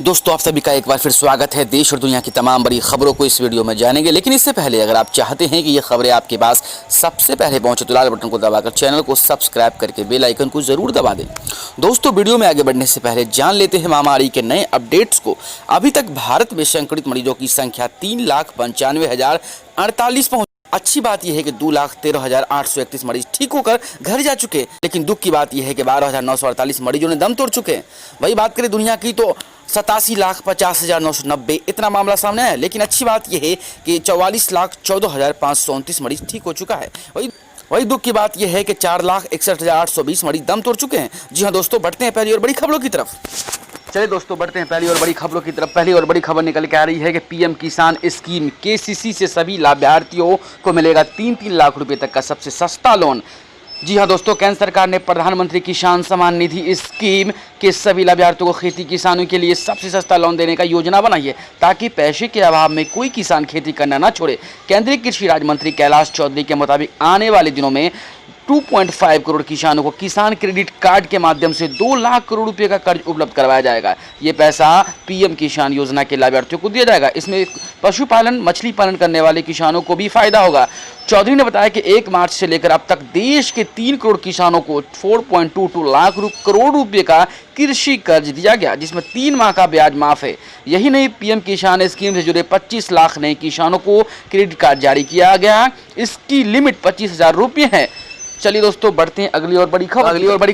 दोस्तों आप सभी का एक बार फिर स्वागत है। देश और दुनिया की तमाम बड़ी खबरों को इस वीडियो में जानेंगे, लेकिन इससे पहले अगर आप चाहते हैं कि ये खबरें आपके पास सबसे पहले पहुंचे तो लाल बटन को दबाकर चैनल को सब्सक्राइब करके बेल आइकन को जरूर दबा दें। दोस्तों वीडियो में आगे बढ़ने से पहले जान लेते हैं महामारी के नए अपडेट्स को। अभी तक भारत में संक्रमित मरीजों की संख्या 3,95,048 पहुंच। अच्छी बात यह है कि 2,13,831 मरीज ठीक होकर घर जा चुके, लेकिन दुख की बात यह है कि 12,948 मरीजों ने दम तोड़ चुके हैं। वही बात करें दुनिया की तो 87,50,990 इतना मामला सामने आया, लेकिन अच्छी बात यह है कि 44,14,529 मरीज ठीक हो चुका है। वही दुख की बात यह है कि 4,61,820 मरीज दम तोड़ चुके हैं। जी हाँ दोस्तों, बढ़ते हैं पहली और बड़ी खबरों की तरफ। चलिए दोस्तों बढ़ते हैं पहली और बड़ी खबरों की तरफ। पहली और बड़ी खबर निकल के आ रही है कि पीएम किसान स्कीम केसीसी से सभी लाभार्थियों को मिलेगा 3-3 लाख रुपए तक का सबसे सस्ता लोन। जी हाँ दोस्तों, केंद्र सरकार ने प्रधानमंत्री किसान सम्मान निधि स्कीम के सभी लाभार्थियों को खेती किसानों के लिए सबसे सस्ता लोन देने का योजना बनाई है, ताकि पैसे के अभाव में कोई किसान खेती करना न छोड़े। केंद्रीय कृषि राज्य मंत्री कैलाश चौधरी के मुताबिक आने वाले दिनों में 2.5 करोड़ किसानों को किसान क्रेडिट कार्ड के माध्यम से 2 लाख करोड़ रुपए का कर्ज उपलब्ध करवाया जाएगा। ये पैसा पीएम किसान योजना के लाभार्थियों को दिया जाएगा। इसमें पशुपालन, मछली पालन करने वाले किसानों को भी फायदा होगा। चौधरी ने बताया कि 1 मार्च से लेकर अब तक देश के 3 करोड़ किसानों को 4.22 लाख करोड़ रुपए का कृषि कर्ज दिया गया, जिसमें 3 माह का ब्याज माफ है। यही नहीं, पीएम किसान स्कीम से जुड़े 25 लाख नए किसानों को क्रेडिट कार्ड जारी किया गया। इसकी लिमिट 25,000 रुपये है। चलिए दोस्तों बढ़ते हैं अगली और बड़ी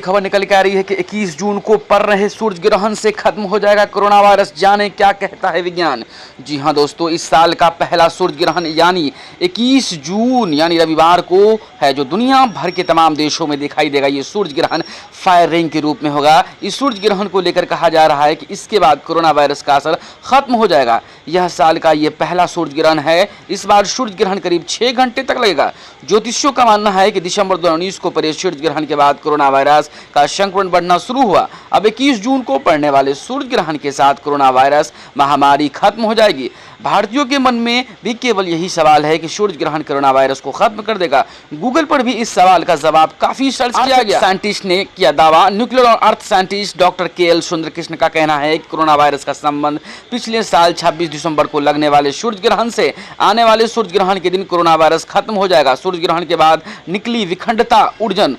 खबर निकल के आ रही है कि 21 जून को पड़ रहे सूरज ग्रहण से खत्म हो जाएगा कोरोना वायरस। जाने क्या कहता है विज्ञान। जी हाँ दोस्तों, इस साल का पहला सूरज ग्रहण यानी 21 जून यानी रविवार को है, जो दुनिया भर के तमाम देशों में दिखाई देगा। ये सूरज ग्रहण फायर रिंग के रूप में होगा। इस सूरज ग्रहण को लेकर कहा जा रहा है कि इसके बाद कोरोना वायरस का असर खत्म हो जाएगा। यह साल का ये पहला सूरज ग्रहण है। इस बार सूरज ग्रहण करीब 6 घंटे तक लगेगा। ज्योतिषियों का मानना है कि दिसंबर 2019 को पड़े सूरज ग्रहण के बाद कोरोना वायरस का संक्रमण बढ़ना शुरू हुआ। अब 21 जून को पड़ने वाले सूरज ग्रहण के साथ कोरोना वायरस महामारी खत्म हो जाएगी। भारतीयों के मन में भी केवल यही सवाल है कि सूरज ग्रहण कोरोना वायरस को खत्म कर देगा। गूगल पर भी इस सवाल का जवाब काफी सर्च किया गया। साइंटिस्ट ने किया दावा। न्यूक्लियर और अर्थ साइंटिस्ट डॉक्टर KL सुंदरकृष्ण का कहना है कि कोरोना वायरस का संबंध पिछले साल 26 दिसंबर को लगने वाले सूरज ग्रहण से। आने वाले सूरज ग्रहण के दिन कोरोना वायरस खत्म हो जाएगा। सूरज ग्रहण के बाद निकली विखंडता ऊर्जन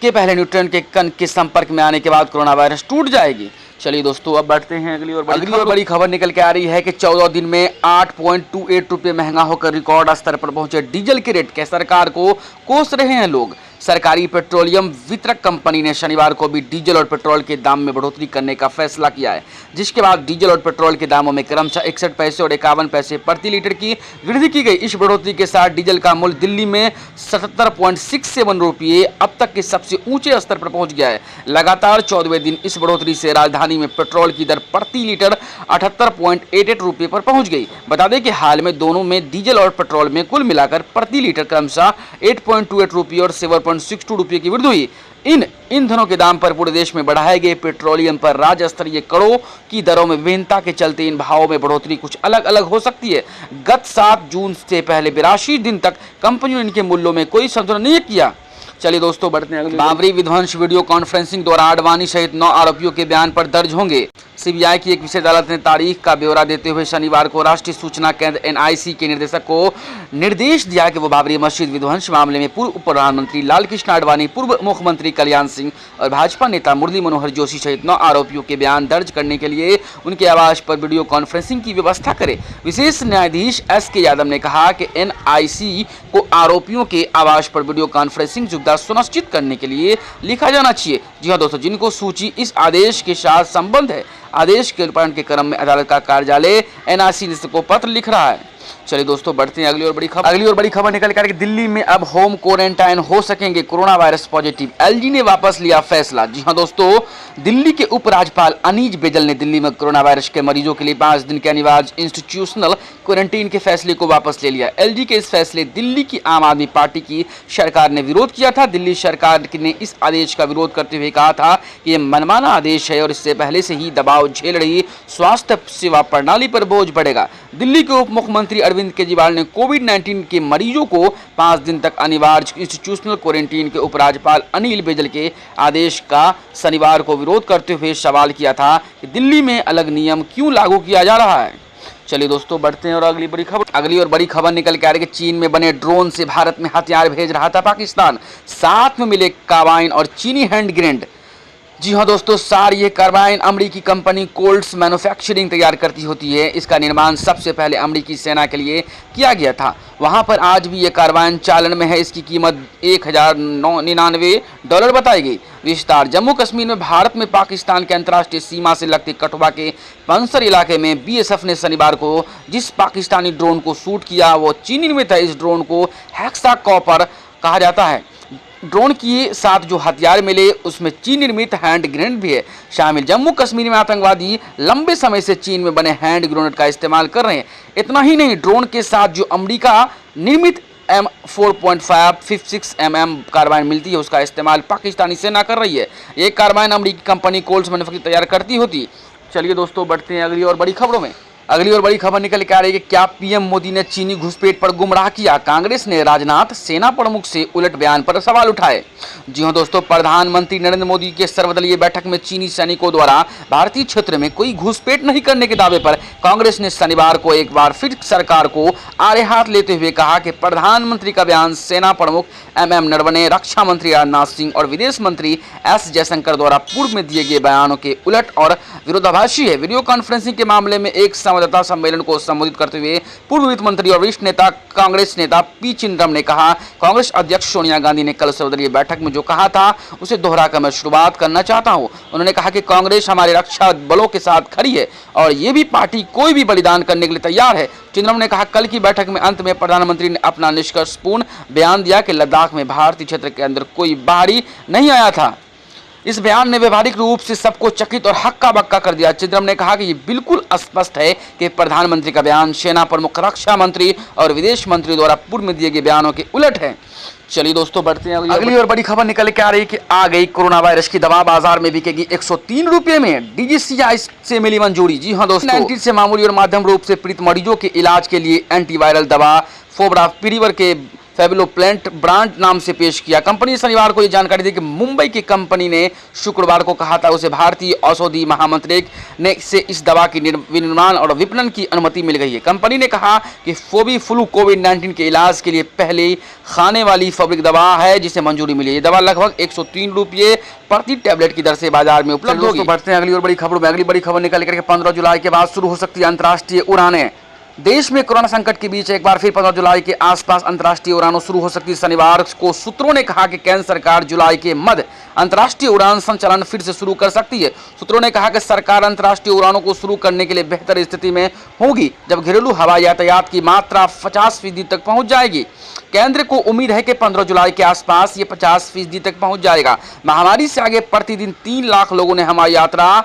के पहले न्यूट्रॉन के कण के संपर्क में आने के बाद कोरोना वायरस टूट जाएगी। चलिए दोस्तों अब बढ़ते हैं अगली और बड़ी खबर निकल के आ रही है कि 14 दिन में 8.28 रुपये महंगा होकर रिकॉर्ड स्तर पर पहुंचे डीजल के रेट के सरकार को कोस रहे हैं लोग। सरकारी पेट्रोलियम वितरक कंपनी ने शनिवार को भी डीजल और पेट्रोल के दाम में बढ़ोतरी करने का फैसला किया है, जिसके बाद डीजल और पेट्रोल के दामों में क्रमशः 61 पैसे और 51 पैसे प्रति लीटर की वृद्धि की गई। इस बढ़ोतरी के साथ डीजल का मूल्य दिल्ली में 77.67 रुपये अब तक के सबसे ऊंचे स्तर पर पहुंच गया है। लगातार 14वें दिन इस बढ़ोतरी से राजधानी में पेट्रोल की दर प्रति लीटर 78.88 रुपये पर पहुंच गई। बता दें कि हाल में दोनों में डीजल और पेट्रोल में कुल मिलाकर प्रति लीटर क्रमशः 8.28 रुपये और 7.62 रुपये की वृद्धि हुई। इन ईंधनों के दाम पर पूरे देश में बढ़ाए गए पेट्रोलियम पर राज्य स्तरीय करों की दरों में विभिन्नता के चलते इन भावों में बढ़ोतरी कुछ अलग अलग हो सकती है। गत 7 जून से पहले 82 दिन तक कंपनियों ने इनके मूल्यों में कोई संशोधन नहीं किया। चलिए दोस्तों बढ़ते हैं। बाबरी विध्वंस वीडियो कॉन्फ्रेंसिंग द्वारा आडवाणी सहित 9 आरोपियों के बयान पर दर्ज होंगे। सीबीआई की एक विशेष अदालत ने तारीख का ब्यौरा देते हुए शनिवार को राष्ट्रीय सूचना केंद्र NIC के निदेशक को निर्देश दिया कि वो बाबरी मस्जिद विध्वंस मामले में पूर्व उप प्रधानमंत्री लालकृष्ण आडवाणी, पूर्व मुख्यमंत्री कल्याण सिंह और भाजपा नेता मुरली मनोहर जोशी सहित 9 आरोपियों के बयान दर्ज करने के लिए उनके आवास पर वीडियो कॉन्फ्रेंसिंग की व्यवस्था करे। विशेष न्यायाधीश SK यादव ने कहा कि NIC को आरोपियों के आवास पर वीडियो कॉन्फ्रेंसिंग सुविधा सुनिश्चित करने के लिए लिखा जाना चाहिए। जी हाँ दोस्तों, जिनको सूची इस आदेश के साथ संबंध है, आदेश के रूपांतरण के क्रम में अदालत का कार्यालय NIC को पत्र लिख रहा है। चलिए दोस्तों बढ़ते हैं अगली और बड़ी खबर निकल कर दिल्ली में अब होम क्वारंटाइन हो सकेंगे कोरोना वायरस पॉजिटिव। LG ने वापस लिया फैसला। जी हां दोस्तों, दिल्ली के उपराज्यपाल अनीज बेजल ने दिल्ली में कोरोना वायरस के मरीजों के लिए 5 दिन के अनिवार्य इंस्टीट्यूशनल क्वारंटीन के फैसले को वापस ले लिया। LG के इस फैसले दिल्ली की आम आदमी पार्टी की सरकार ने विरोध किया था। दिल्ली सरकार ने इस आदेश का विरोध करते हुए कहा था कि यह मनमाना आदेश है और इससे पहले से ही दबाव झेल रही स्वास्थ्य सेवा प्रणाली पर बोझ पड़ेगा। दिल्ली के उप मुख्यमंत्री मुख्यमंत्री अरविंद केजरीवाल ने कोविड-19 के मरीजों को 5 दिन तक अनिवार्य इंस्टीट्यूशनल क्वारंटीन के उपराज्यपाल अनिल बैजल के आदेश का शनिवार को विरोध करते हुए सवाल किया था कि दिल्ली में अलग नियम क्यों लागू किया जा रहा है। चलिए दोस्तों बढ़ते हैं और अगली और बड़ी खबर निकल के आ रही है कि चीन में बने ड्रोन से भारत में हथियार भेज रहा था पाकिस्तान, साथ में मिले कार्बाइन और चीनी हैंड ग्रेनेड। जी हाँ दोस्तों, सार ये कार्बाइन अमरीकी कंपनी कोल्ट्स मैन्युफैक्चरिंग तैयार करती होती है। इसका निर्माण सबसे पहले अमरीकी सेना के लिए किया गया था। वहाँ पर आज भी ये कार्बाइन चालन में है। इसकी कीमत $1099 बताई गई। विस्तार जम्मू कश्मीर में भारत में पाकिस्तान के अंतर्राष्ट्रीय सीमा से लगते कठुआ के पंसर इलाके में बीएसएफ ने शनिवार को जिस पाकिस्तानी ड्रोन को शूट किया वो चीनी निर्मित है। इस ड्रोन को हेक्साकॉपर कहा जाता है। ड्रोन के साथ जो हथियार मिले उसमें चीन निर्मित हैंड ग्रेनेड भी है शामिल। जम्मू कश्मीर में आतंकवादी लंबे समय से चीन में बने हैंड ग्रेनेड का इस्तेमाल कर रहे हैं। इतना ही नहीं, ड्रोन के साथ जो अमेरिका निर्मित M4.56 mm कार्बाइन मिलती है उसका इस्तेमाल पाकिस्तानी सेना कर रही है। ये कार्बाइन अमरीकी कंपनी कोल्ट्स मैन्युफैक्चरिंग तैयार करती होती। चलिए दोस्तों बढ़ते हैं अगली और बड़ी खबरों में। अगली और बड़ी खबर निकल के आ रही है कि क्या पीएम मोदी ने चीनी घुसपैठ पर गुमराह किया, कांग्रेस ने राजनाथ सेना प्रमुख से उलट बयान पर सवाल उठाए। जी हां दोस्तों, प्रधानमंत्री नरेंद्र मोदी के सर्वदलीय बैठक में चीनी सैनिकों द्वारा भारतीय क्षेत्र में कोई घुसपैठ नहीं करने के दावे पर कांग्रेस ने शनिवार को एक बार फिर सरकार को आड़े हाथ लेते हुए कहा कि प्रधानमंत्री का बयान सेना प्रमुख MM नरवणे, रक्षा मंत्री राजनाथ सिंह और विदेश मंत्री S जयशंकर द्वारा पूर्व में दिए गए बयानों के उलट और विरोधाभासी है। वीडियो कॉन्फ्रेंसिंग के मामले में एक संवाददाता सम्मेलन को संबोधित करते हुए पूर्व वित्त मंत्री और वरिष्ठ नेता कांग्रेस नेता पी चिदंबरम ने कहा, कांग्रेस अध्यक्ष सोनिया गांधी ने कल सर्वदलीय बैठक में जो कहा था उसे दोहराकर मैं शुरुआत करना चाहता हूं। उन्होंने कहा कि कांग्रेस हमारे रक्षा बलों के साथ खड़ी है और ये भी पार्टी कोई भी बलिदान करने के लिए तैयार है। चिदंबरम ने कहा, कल की बैठक में अंत में प्रधानमंत्री ने अपना निष्कर्षपूर्ण बयान दिया कि लद्दाख में भारतीय क्षेत्र के अंदर कोई बाहरी नहीं आया था। इस बयान ने व्यवहारिक रूप से सबको चकित और हक्का बक्का कर दिया। चिदंबरम ने कहा कि ये बिल्कुल स्पष्ट है कि प्रधानमंत्री का बयान सेना प्रमुख, रक्षा मंत्री और विदेश मंत्री द्वारा पूर्व में दिए गए बयानों के उलट है। चलिए दोस्तों बढ़ते हैं अगली और बड़ी खबर निकल के आ रही है कि आ गई कोरोना वायरस की दवा, बाजार में बिकेगी 103 रुपये में। DGCI से मिली मंजूरी। जी हाँ दोस्तों, कोविड-19 से मामूली और मध्यम रूप से पीड़ित मरीजों के इलाज के लिए एंटीवायरल दवा फोविपिराविर के फेविलोप्लेंट ब्रांड नाम से पेश किया। कंपनी ने शनिवार को यह जानकारी दी कि मुंबई की कंपनी ने शुक्रवार को कहा था उसे भारतीय औषधि महामंत्रालय ने से इस दवा की विनिर्माण और विपणन की अनुमति मिल गई है। कंपनी ने कहा कि फोविफ्लू कोविड-19 के इलाज के लिए पहले खाने वाली फैब्रिक दवा है जिसे मंजूरी मिली है। ये दवा लगभग 103 रुपये प्रति टैबलेट की दर से बाजार में उपलब्ध होगी। बढ़ते हैं अगली और बड़ी खबरों में। अगली बड़ी खबर निकल कर 15 जुलाई के बाद शुरू हो सकती है अंतर्राष्ट्रीय उड़ानें। देश में कोरोना संकट के बीच एक बार फिर 15 जुलाई के आसपास अंतर्राष्ट्रीय उड़ानों शुरू हो सकती है। शनिवार को सूत्रों ने कहा कि केंद्र सरकार जुलाई के मध्य अंतर्राष्ट्रीय उड़ान संचालन फिर से शुरू कर सकती है। सूत्रों ने कहा कि सरकार अंतर्राष्ट्रीय उड़ानों को शुरू करने के लिए बेहतर स्थिति में होगी जब घरेलू हवाई यातायात की मात्रा 50% तक पहुंच जाएगी। केंद्र को उम्मीद है कि 15 जुलाई के आसपास ये 50% तक पहुंच जाएगा। महामारी से आगे प्रतिदिन 3 लाख लोगों ने हवाई यात्रा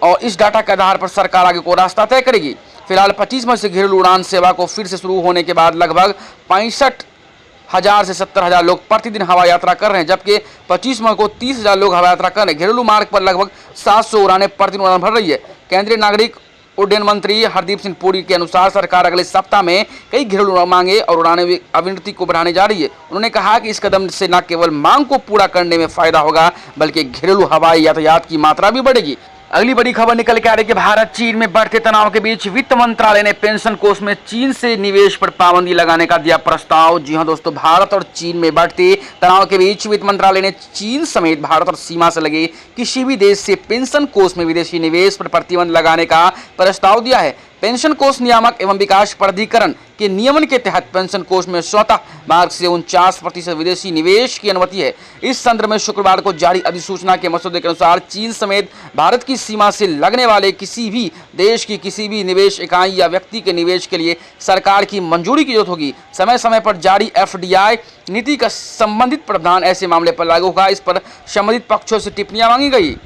और इस डाटा के आधार पर सरकार आगे को रास्ता तय करेगी। फिलहाल 25 मई से घरेलू उड़ान सेवा को फिर से शुरू होने के बाद लगभग 65,000 से 70,000 लोग प्रतिदिन हवाई यात्रा कर रहे हैं, जबकि 25 मई को 30,000 लोग हवाई यात्रा कर रहे हैं। घरेलू मार्ग पर लगभग 700 उड़ानें प्रतिदिन उड़ान भर रही है। केंद्रीय नागरिक उड्डयन मंत्री हरदीप सिंह पुरी के अनुसार सरकार अगले सप्ताह में कई घरेलू मांगे और उड़ानें आवृत्ति को बढ़ाने जा रही है। उन्होंने कहा कि इस कदम से न केवल मांग को पूरा करने में फायदा होगा बल्कि घरेलू हवाई यातायात की मात्रा भी बढ़ेगी। अगली बड़ी खबर निकल के आ रही है कि भारत चीन में बढ़ते तनाव के बीच वित्त मंत्रालय ने पेंशन कोष में चीन से निवेश पर पाबंदी लगाने का दिया प्रस्ताव। जी हां दोस्तों, भारत और चीन में बढ़ते तनाव के बीच वित्त मंत्रालय ने चीन समेत भारत और सीमा से लगे किसी भी देश से पेंशन कोष में विदेशी निवेश पर प्रतिबंध लगाने का प्रस्ताव दिया है। पेंशन कोष नियामक एवं विकास प्राधिकरण के नियमन के तहत पेंशन कोष में स्वतः मार्ग से 49% विदेशी निवेश की अनुमति है। इस संदर्भ में शुक्रवार को जारी अधिसूचना के मसौदे के अनुसार चीन समेत भारत की सीमा से लगने वाले किसी भी देश की किसी भी निवेश इकाई या व्यक्ति के निवेश के लिए सरकार की मंजूरी की जरूरत होगी। समय समय पर जारी FDI नीति का संबंधित प्रावधान ऐसे मामले पर लागू होगा। इस पर संबंधित पक्षों से टिप्पणियां मांगी गई।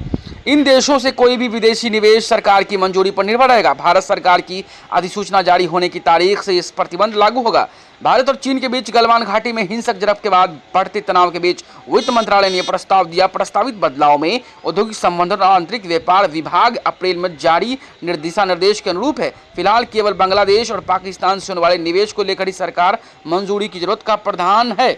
इन देशों से कोई भी विदेशी निवेश सरकार की मंजूरी पर निर्भर रहेगा। भारत सरकार की अधिसूचना जारी होने की तारीख से इस प्रतिबंध लागू होगा। भारत और चीन के बीच गलवान घाटी में हिंसक झड़प के बाद बढ़ते तनाव के बीच वित्त मंत्रालय ने प्रस्ताव दिया। प्रस्तावित बदलाव में औद्योगिक संबंधों और आंतरिक व्यापार विभाग अप्रैल में जारी दिशा निर्देश के अनुरूप है। फिलहाल केवल बांग्लादेश और पाकिस्तान से होने वाले निवेश को लेकर ही सरकार मंजूरी की जरूरत का प्रावधान है।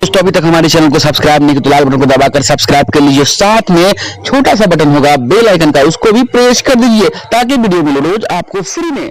दोस्तों अभी तक हमारे चैनल को सब्सक्राइब नहीं किया तो लाल बटन को दबाकर सब्सक्राइब कर लीजिए। साथ में छोटा सा बटन होगा बेल आइकन का, उसको भी प्रेस कर दीजिए ताकि वीडियो मिले रोज आपको फ्री में।